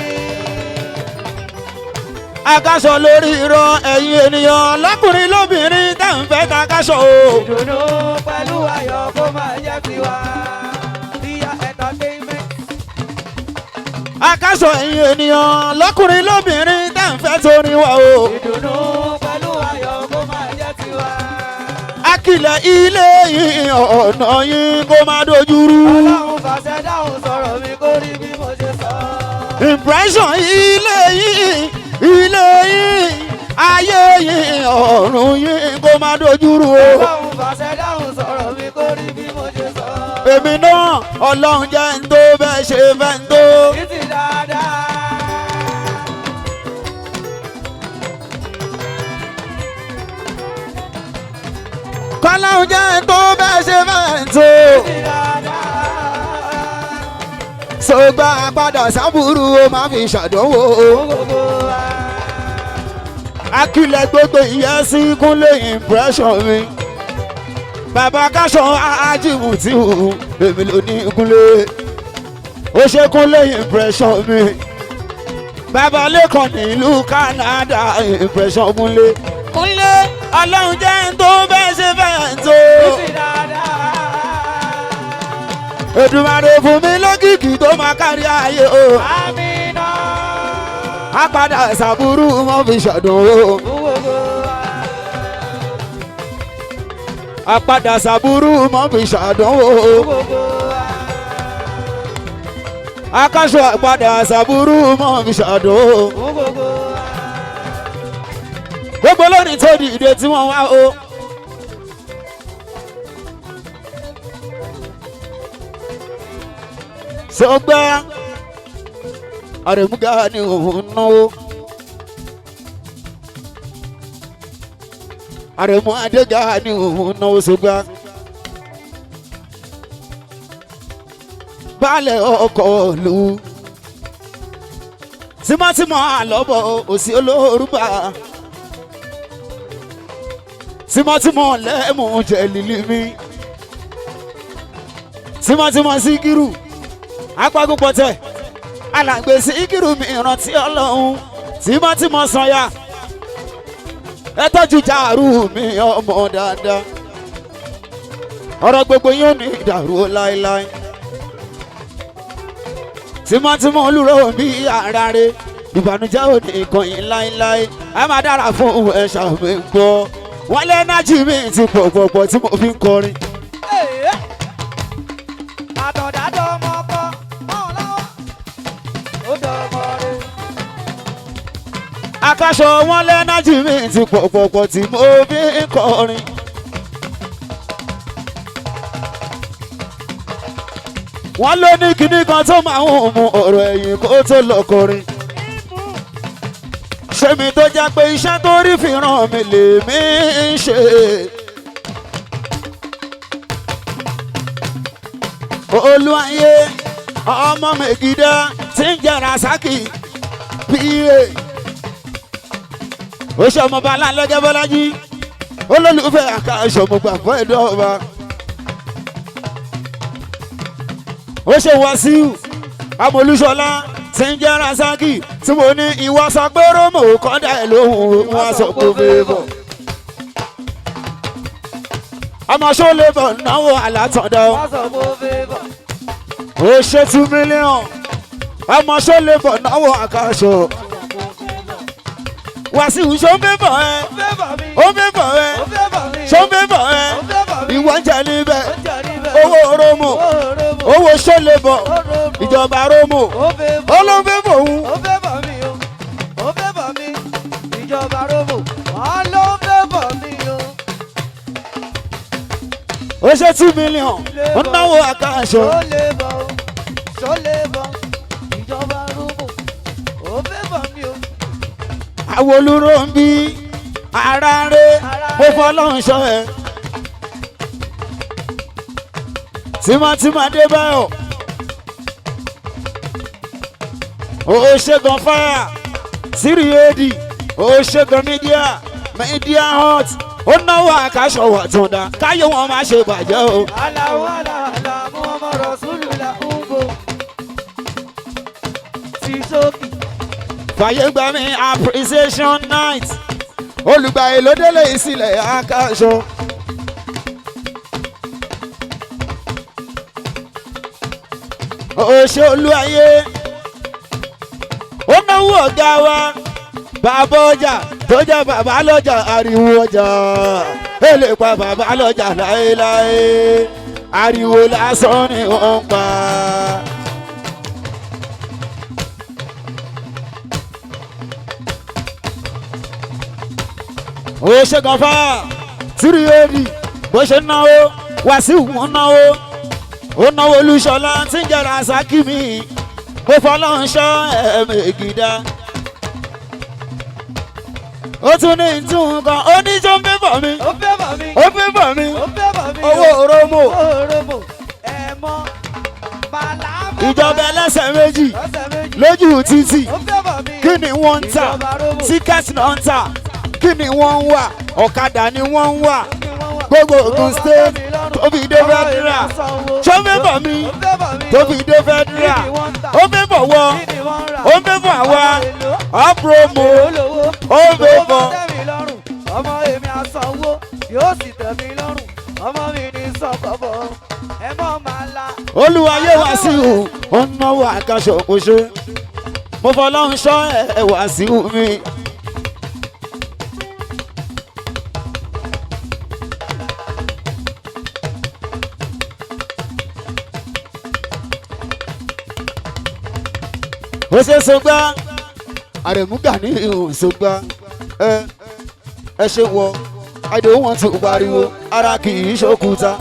Akasho lórí irọ́ ẹ̀yin ènìyàn lọ́kùnrin lóbìnrin tẹ̀ ń fẹ́ ta Akasho o. Ìdùnnú pẹ̀lú ayọ̀ kó máa jẹ́ tiwa. Ìyá entertainment. Akasho ẹ̀yin ènìyàn lọ́kùnrin lóbìnrin tẹ̀ ń fẹ́ torí wa o. Ìdùnnú pẹ̀lú ayọ̀ kó máa jẹ́ tiwa. Akilẹ̀ ilé yìí ọ̀nà yìí kó má dojúrú. Ọlọ́run fàṣẹ dáhùn sọ̀rọ̀ mi kó rí bí mo ṣe sọ. Impression ilé yìí ayé yìí ọ̀run yìí kó má dojúrú o. Ọlọ́run fàṣẹ dáhùn sọ̀rọ̀ mi kó rí bí mo ṣe sọ. Èmi náà Ọlọ́run jẹ́ ń tó bẹ́ẹ̀ ṣe fẹ́ ń tó. Títí dáadáa. Kọ́lọ́run jẹ́ ń tó bẹ́ẹ̀ ṣe fẹ́ ń tó. Títí dáadáa. Sọgbà padà sábúrú o máa fi ṣàdánwò o. Gbogbo wa. Akilẹ̀ gbogbo ìyẹ́sí kúnlé impression mi. Bàbá Akasho ajímù tí wù èmi ló ní kúnlé. Ó ṣe kúnlé impression mi. Bàbá Lẹ́kàn nílùú Canada impression kúnlé. Kúnlé Ọlọ́run jẹ́ ń tó bẹ́ẹ̀ ṣe fẹ́ ń tó. Títí dáadáa. Èdùmàrè fún mi lókìkí tó máa kárí ayé o. Amina. A padà ṣàbúrú mọ́ fi ṣàdánwò. Gbogbo wa. A padà ṣàbúrú mọ́ fi ṣàdánwò. Gbogbo wa. Akasho àpadà ṣàbúrú mọ́ fi ṣàdánwò. Gbogbo wa. Gbogbo lónìí tó dìde tí wọ́n wá o. Sọgbà Àrẹ̀múgà ni òun náwó. Àrẹ̀mú Adégà ni òun náwó sọgbà. Baálẹ̀ ọkọ̀ lù. Tímọ́tímọ́ àlọ́bọ̀ òsì olórúbà. Tímọ́tímọ́ lẹ́mú jẹ́ lílí mi. Tímọ́tímọ́ Síkírù. Apagúpọ̀tẹ̀ alàgbé Síkírù mi ìrántí Ọlọ́run. Tímọ́tímọ́ Sànyà. Ẹ tọ́jú Jàrú mi ọmọ dáadáa. Ọ̀rọ̀ gbogbo yóò ní ìdàrú láéláé. Tímọ́tímọ́ olúro bí ara rẹ̀. Ìbànújẹ́ ò ní ìkànnì láéláé. Ẹ máa dára fún ẹ̀ṣà mi gbọ́. Wọ́n lé nájì mi ti pọ̀pọ̀pọ̀ tí mo fi ń kọrin. Àtọ̀dádọ́ ọmọ ọkọ, ọ̀hún láwọ́. Ó dọ̀mọ́ rẹ̀. Akasho wọ́n lé nájì mi ti pọ̀pọ̀pọ̀ tí mo fi ń kọrin. Wọ́n ló ní kinní kan tó máa ń mú ọ̀rọ̀ ẹ̀yìn kó tó lọ kọrin. Ṣé mi tó jẹ́ pé iṣẹ́ tó rí fi ràn mí lèmi ń ṣe. Olúwayé ọmọ Mègídá tí ń jẹ́ Rasaki PA. Ó ṣe ọmọ bàálà lọ́jọ́ Bọ́lájí. Olólùfẹ́ Akasho mo gbà fún ẹ̀dọ́ ọba. Ó ṣe Wàsíù Amolúṣọlá tí ń jẹ́ Rasaki tí mo ní ìwọ sọ pé Rómò kọ́dà ẹ̀ lóhùn wọn sọ pé fèèbọ̀. Ọmọ Ṣólébọ̀ náwó àlátọ̀dá. Wọ́n sọ pé ó fẹ́ bọ̀. Ó ṣe 2 mílíọ̀n. Ọmọ Ṣólébọ̀ náwó Akasho. Wàsíù ṣó ń bébọ̀ ẹ́. Ó fẹ́ bọ̀ mí. Ó ń bébọ̀ ẹ́. Ó fẹ́ bọ̀ mí. Ṣó ń bébọ̀ ẹ́. Ó fẹ́ bọ̀ mí. Ìwọ ń jẹ níbẹ̀. Ó jẹ́ níbẹ̀. Owó Rómò. Owó Rómò. Owó Ṣólébọ̀. Ó Rómò. Ìjọba Rómò. Ó fẹ́ bọ̀. Ó ló ń bébọ̀ òun. Ó fẹ́ bọ̀ mí o. Ó fẹ́ bọ̀ mí. Ìjọba Rómò. Wọ́n ló fẹ́ bọ̀ mí o. Ó ṣe 2 mílíọ̀n. Ó náwó Akasho. Ṣó lè bọ̀ o. Ṣó lè bọ̀. Ìjọba Rómò. Ó fẹ́ bọ̀ mí o. Àwọn olóró ń bí ara rẹ̀ mo fọlọ́run ṣọ́ ẹ. Tímọ́tímọ́ Adébáyọ̀. Ó ṣe gan fáyà. Sírí èdì. Ó ṣe gan mídíà hot. Ó náwó Akasho wà tún dá. Káyé wọn má ṣe bàjẹ́ o. Aláwọ̀ aláàlá mú ọmọ ọmọ Rọ̀súlù là ń bò. Ti sókì. fàyè gbà mí appreciation night olùgbàyè ló délé ìsìlẹ̀ Akasho. òṣè olúwayé ó náwó ọ̀gá wa bàbá ọjà tó jẹ́ bàbá lọ́jà ariwo ọjà ó lè pa bàbá lọ́jà láéláé ariwo lásán ni wọ́n ń pa. ó ṣe kan fá tírí èdì bó ṣe náwó Wàsíù ń náwó ó náwó Olúṣọlá tí ń jẹrà sákìmí mo fọlọ́n ṣọ́ ẹ̀ẹ́mẹ̀gídá. ó tún ní ìtún kan ó ní tó ń fẹ́ bọ̀ mí Ó fẹ́ bà mí. ó fẹ́ bọ̀ mí Ó fẹ́ bà mí. owó òrómò Owó òrómò. Ẹ̀mọ́. Bàlámà. ìjọba ẹlẹ́sẹ̀ méjì Lọ́sẹ̀ méjì. lójú títì Ó fẹ́ bà mí. kí ni wọ́n ń tà Ìjọba róbò. tíkẹ́ẹ̀tì náà ń tà kí ni wọ́n ń wà ọ̀kadà ni wọ́n ń wà Kí wọ́n wà. gbogbo Ògùn state tó fi dé fẹ́dúrà ṣó fẹ́ bọ̀ mí Ó fẹ́ bà mí. tó fi dé fẹ́dúrà ó fẹ́ bọ̀ wọ́ Kí ni wọ́n rà? ó fẹ́ bọ̀ àwa ọ̀pọ̀rọ̀mù Olówó. ó fẹ́ bọ̀. Ó bá tẹ́ mi lọ́rùn. Ọmọ èmi àsanwó yóò sì tẹ́ mi lọ́rùn. Ọmọ mi ní sọ̀kọ̀bọ̀. Ẹ mọ̀ máa la. olúwayé Wàsíù ó ń náwó Akasho kò ṣe mo fọlọ́run ṣọ́ ẹ̀ Wàsíù mi. ó ṣe sọgbà àrẹ̀múgà ní ìhùn sọgbà ẹ ṣe wọ I don't want to pariwo ara kì í ṣòkúta.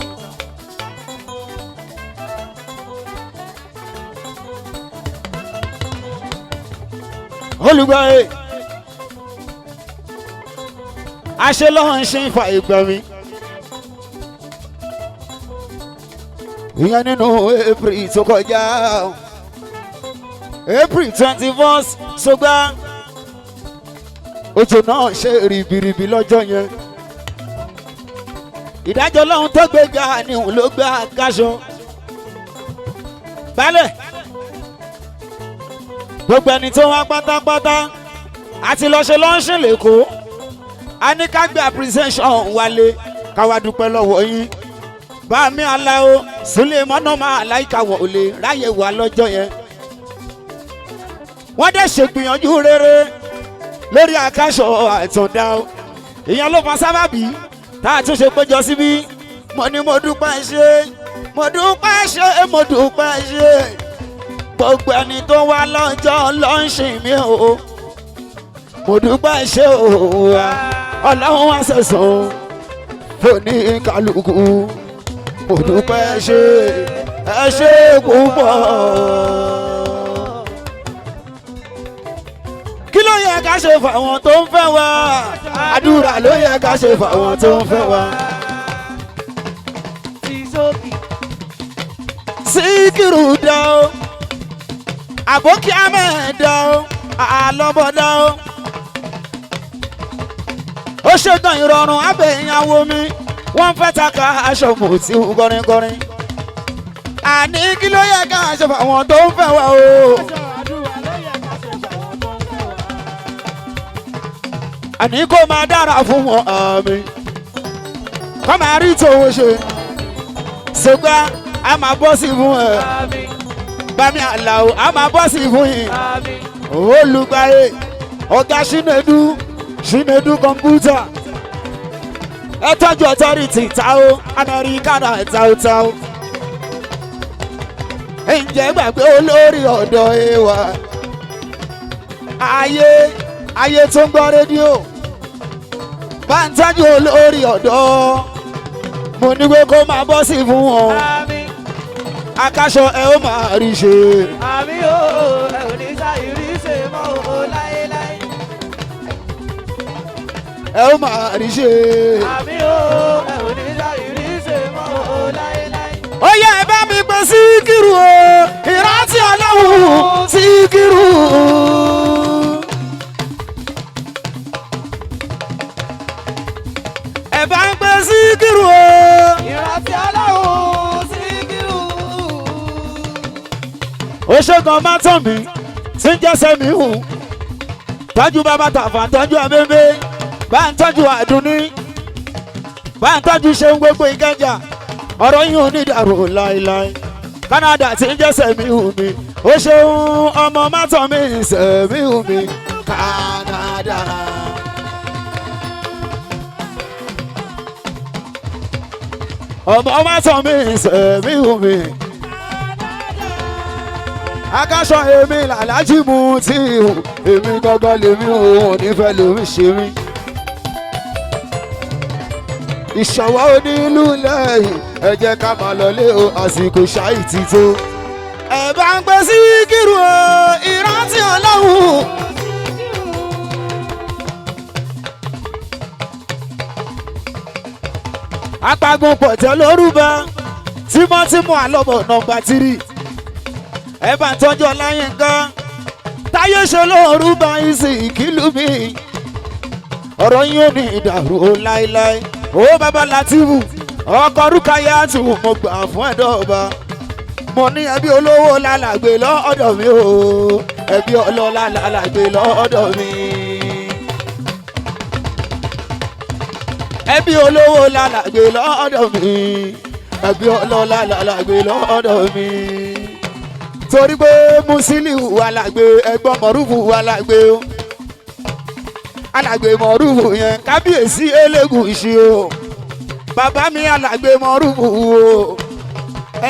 olùgbàyè àṣẹ lọ́hùn ṣe ń fa ìgbà mi ìyẹn nínú April tó kọjá April 21st sọgbà òjò náà ṣe ribiribi lọ́jọ́ yẹn ìdájọ́ lọ́hùn tó gbéga ni òun ló gbé Akasho balẹ̀ gbogbo ẹni tó wá pátápátá àti lọ ṣe lọ́ńṣìn lẹ́kọ̀ọ́ a ní ká gbé appreciation wálé káwá dúpẹ́ lọ́wọ́ yín bá mi aláwo Sulemana máa láìka wọlé ráyè wá lọ́jọ́ yẹn wọ́n dẹ̀ ṣègbìyànjú rere lórí Akasho àtọ̀dá ìyẹn ló fa sábàbí tá a tún ṣe péjọ síbí mo ní mo dúpẹ́ ṣe mo dúpẹ́ ṣe mo dúpẹ́ ṣe gbogbo ẹni tó wá lọ́jọ́ lọ́ńṣìn mi o mo dúpẹ́ ṣe o ọlọ́run wá sẹ̀sán fòní kálukú mo dúpẹ́ ṣe ẹ ṣe púpọ̀. kí ló yẹ ká ṣe fáwọn tó ń fẹ́ wá àdúrà ló yẹ ká ṣe fáwọn tó ń fẹ́ wá. Síkírù dá o àbókí amẹ́ẹ̀dá o àlọ́bọ̀dá o ó ṣètàn ìrọ̀rùn abẹ́yàwó mi wọ́n fẹ́ taka aṣọ mò tí ó kọrinkọrin àní kí ló yẹ ká ṣe fáwọn tó ń fẹ́ wá o. àní kó máa dára fún wọn àmì kó máa rí tòun ṣe ṣùgbọ́n a máa bọ́ sí fún ẹ bami Àlàó a máa bọ́ sí fún yín olùgbàyè ọ̀gá Ṣínẹ́dú kọ̀mpútà ẹ tọ́jú ọ̀tọ́rìtì táó amẹ́ríkánà táó ǹjẹ́ gbàgbé olórí ọ̀dọ́ ẹwà ayé tó ń gbọ́ rédíò bá ń tọ́jú olórí ọ̀dọ́ mo ní pé kó máa bọ́ sí fún wọn Akasho ẹ ó máa rí ṣe. àmì o ẹ ò ní sáyé rí ṣe mọ́ o láéláé. ẹ ó máa rí ṣe. àmì o ẹ ò ní sáyé rí ṣe mọ́ o láéláé. ó yẹ ẹ bá mi pè Síkírù o ìrántí Ọlọ́run Síkírù. ẹ bá ń pè Síkírù o ìrántí Ọlọ́run Síkírù. ó ṣẹ́gun má tàn mí tí ń jẹ́sẹ̀ mi hù tọ́jú bàbá tàfà tọ́jú abẹ́bẹ́ bá ń tọ́jú àdúní bá ń tọ́jú ṣeun gbogbo Ìkẹjà ọ̀rọ̀ yìí ò ní dàrú láéláé Canada tí ń jẹ́sẹ̀ mi hù mí ó ṣeun ọmọ má tàn mí ìṣẹ̀ mi hù mí Canada. ọmọ má tàn mí ìṣẹ̀ mi hù mí. Akasho èmi làlájì mu tí o èmi gangan lèmi ò nífẹ̀ẹ́ lómi ṣe mí. ìṣọ̀wọ́ onílù lẹ́yìn ẹ jẹ́ ká máa lọlé o àsìkò ṣáì ti tó. ẹ bá ń gbé sí kírù o ìrántí Ọlọ́run. apagun pọ̀tẹ́ lórúbọ tímọ́tímọ́ àlọ́bọ̀ nọ́mbà 3 ẹ bá ń tọ́jú Ọláyínká táyé ṣe lóoru bá ìsìn ìkìlú mi ọ̀rọ̀ yín ò ní ìdàrú láéláé ó bàbá Látìfù ọkọ̀ Rúkáyà tù mo gbà fún ẹ̀dọ́ ọba mo ní ẹbí olówó lálàgbé lọ́dọ̀ mi o ẹbí ọlọ́lá lálàgbé lọ́dọ̀ mi ẹbí olówó lálàgbé lọ́dọ̀ mi ẹbí ọlọ́lá lálàgbé lọ́dọ̀ mi torí pé Musiliu alàgbé ẹ̀gbọ́n Mọ̀rúfù alàgbé o alàgbé Mọ̀rúfù yẹn kábíyèsí Elégùṣì o bàbá mi alàgbé Mọ̀rúfù o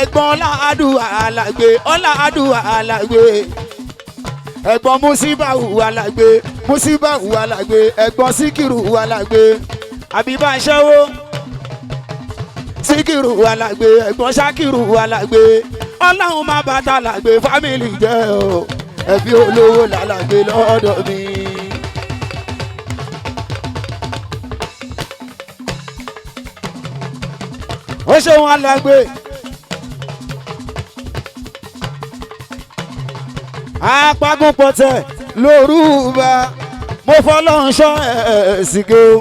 ẹ̀gbọ́n Ọláàdúà alàgbé Ọláàdúà alàgbé ẹ̀gbọ́n Musibau alàgbé Musibau alàgbé ẹ̀gbọ́n Síkírù alàgbé Àbíbáṣẹ́wó Síkírù alàgbé ẹ̀gbọ́n Ṣákírù alàgbé Ọlọ́run má bàtà làgbé fámìlì jẹ́ o ẹbí olówó làlàgbé lọ́dọ̀ mi. ó ṣeun alàgbé apagun pọ̀tẹ́ lórúbà mo fọlọ́run ṣọ́ ẹ̀ẹ́sìgé o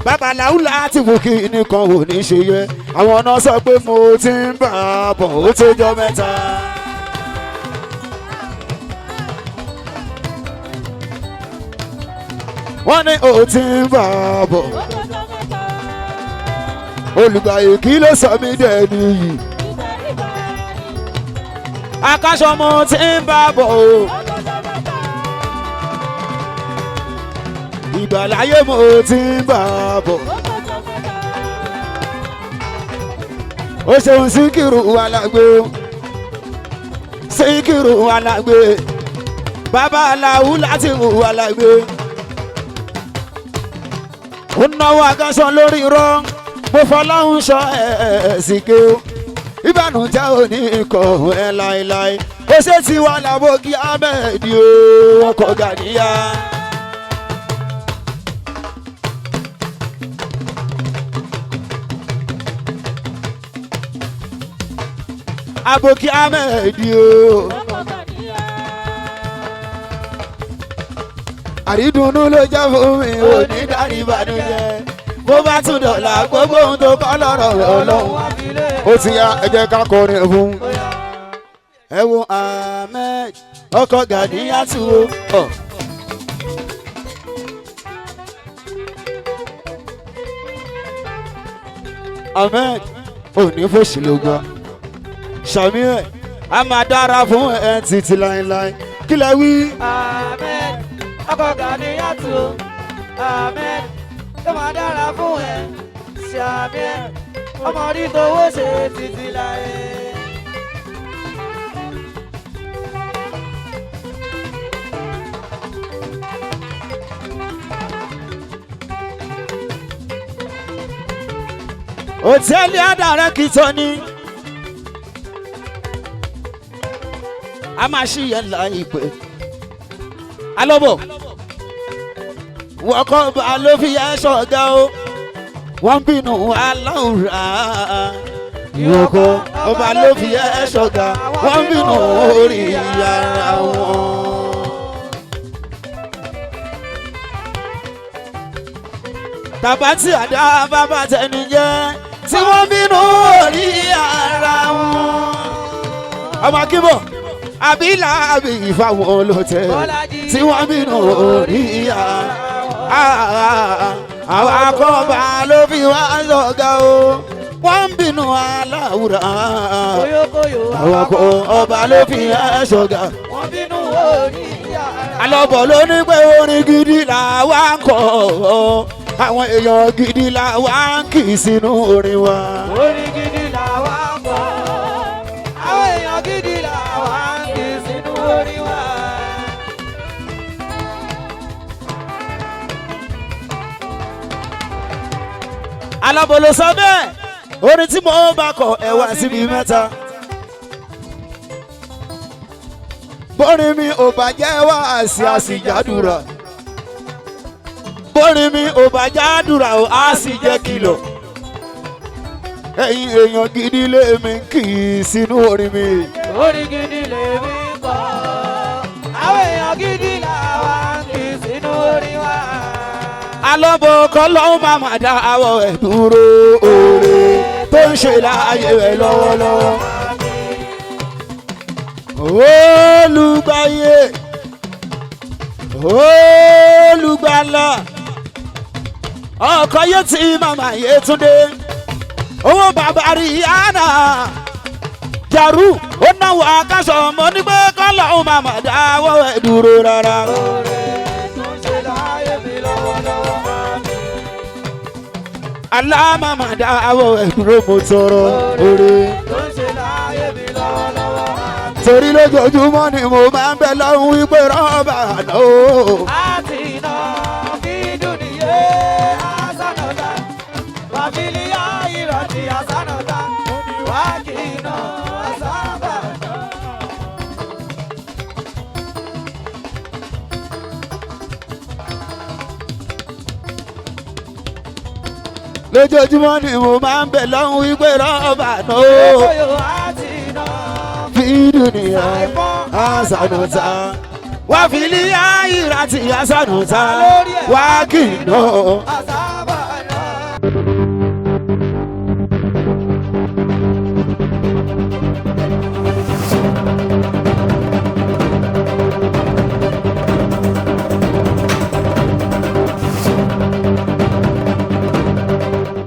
babaláwo láti wò kí nìkan ò ní ṣe yẹ àwọn náà sọ pé mo ti ń bà á bọ̀ ó tó jọ mẹ́ta. wọ́n ní ó ti ń bà á bọ̀ olùgbàyè kí ló sọ mí dẹni yìí. Akasho mo ti ń bà á bọ̀ o. ìgbàláyé mo ti ń bà á bọ̀. ó ṣeun Síkírù alàgbé Síkírù alàgbé babaláwo láti wù alàgbé. ó náwó Akasho lórí irọ́ mo fọlọ́hún ṣọ́ ẹ̀ẹ́sìké o ìbànújẹ́ òní ikọ̀ ẹ̀ láéláé ó ṣe tí wà lábò kí Ahmed o ọkọ̀ Gàníyà. Aboki Ahmed o. àrídùnnú ló jẹ́ fún mi ò ní dárí ìbànújẹ́ bó bá tún dọ̀là gbogbo ohun tó kọ́ lọ́rọ̀ Ọlọ́run. ó ti yá ẹ jẹ́ ká kọrin fún. ẹ wo Ahmed ọkọ̀ Gàníyà tù o. Ahmed ò ní fòṣì ló gbọ́ sàmì ẹ̀ a máa dára fún ẹ títí láéláé kí lẹ wí. Ahmed ọkọ̀ Gàníyà tù o. Ahmed tó máa dára fún ẹ sàmì ẹ̀ ọmọ rí tówó ṣe títí láé. Hòtẹ́ẹ̀lì àdàrẹ́ kìtọ́ ni a máa ṣí yẹn láìpẹ́. alọ́bọ̀ wọ́n kọ́ bá ló fi yẹ ṣọ̀gá o wọ́n bínú aláwòrán. wọ́n kọ́ ọba ló fi yẹ ṣọ̀gá wọ́n bínú orí ara wọn. tàbá tí àdá bàbá tẹni jẹ́ tí wọ́n bínú orí ara wọn. ọmọ akíbọ̀ àbílà àbí ìfàwọn olóòtẹ́ tí wọ́n bínú orí ìyá àwọn akọ́ba ló fi wá sọ̀gá o wọ́n ń bínú aláwùrà àwọn akọ́ba ló fi wá sọ̀gá wọ́n bínú orí ìyá. alọ́bọ̀ ló ní pé orin gidi làwa ń kọ àwọn èèyàn gidi làwa ń kì í sínú orin wa. orin gidi làwa ń kọ àwọn èèyàn gidi làwa ń kì í sínú orin wa. alọ́bọ̀ ló sọ bẹ́ẹ̀ orin tí mo bá kọ ẹ wá síbi mẹ́ta. bórin mi ò bá jẹ́ wá àsìjádùrà bórin mi ò bá jádùrà ó á sì jẹ́ kìlọ̀ ẹ̀yin èèyàn gidi lèmi kì í sínú orin mi. orin gidi lèmi kọ àwọn èèyàn gidi làwa ń kì í sínú orin wa. alọ́bọ̀ kọ́ lọ́wọ́ máma dá àwọ̀ ẹ̀ dúró oore tó ń ṣe láàyè rẹ̀ lọ́wọ́lọ́wọ́. olùgbàyè olùgbàlà ọkọ yóò ti màmá Yétúndé owó bàbá Ríyánà jàrú ó náwó Akasho ọmọ nígbà kọ́lá ó màmá dáwọ́ ẹ̀ dúró rárá. alámàmá dáwọ́ ẹ̀ dúró mo tọrọ oore. torí lójoojúmọ́ ni mo máa ń bẹ lọ́hùn wípé rọ́bà náà. àti iná fi dúnìyẹ àsánọ̀tà wàfíìlìyà ìrọ̀tì àsánọ̀tà wákìnà àsábàtà. lójoojúmọ́ ni mo máa ń bẹ lọ́hùn wípé rọ́bà náà. àti iná fi dúnìyà àsánọ̀tà wàfíìlìyà ìrọ̀tì àsánọ̀tà wákìnà.